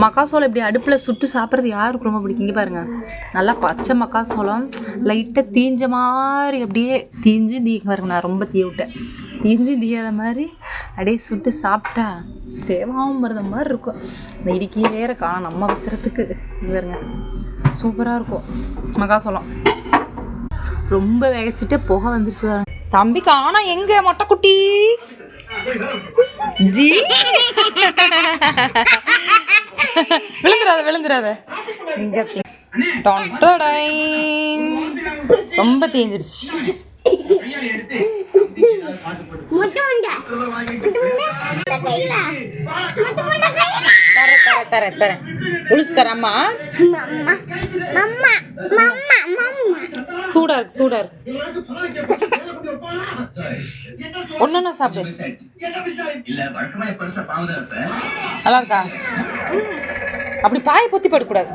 மக்காசோளம் இப்படி அடுப்பில் சுட்டு சாப்பிட்றது யாருக்கு ரொம்ப பிடிக்கும்? இங்கே பாருங்கள், நல்லா பச்சை மக்காசோளம் லைட்டாக தீஞ்ச மாதிரி அப்படியே தீஞ்சு பாருங்க, நான் ரொம்ப தீய விட்டேன், தீயாத மாதிரி அப்படியே சுட்டு சாப்பிட்டா தேவாமல் மருந்த மாதிரி இருக்கும். இந்த இடுக்கியே வேற காணும் நம்ம அவசரத்துக்கு. பாருங்க, சூப்பராக இருக்கும் மக்காசோளம். ரொம்ப வேகச்சிட்டு புகை வந்துருச்சு. தம்பி காணா எங்க மொட்டைக்குட்டி ஜி விழுந்துராத இங்க ரொம்ப தேஞ்சிருச்சு. தரேன் உளுச்சு தரேம்மா. சூடா இருக்கு ஒன்னா சாப்பிடு. நல்லா இருக்கா? அப்படி பாய பொத்தி படக்கூடாது.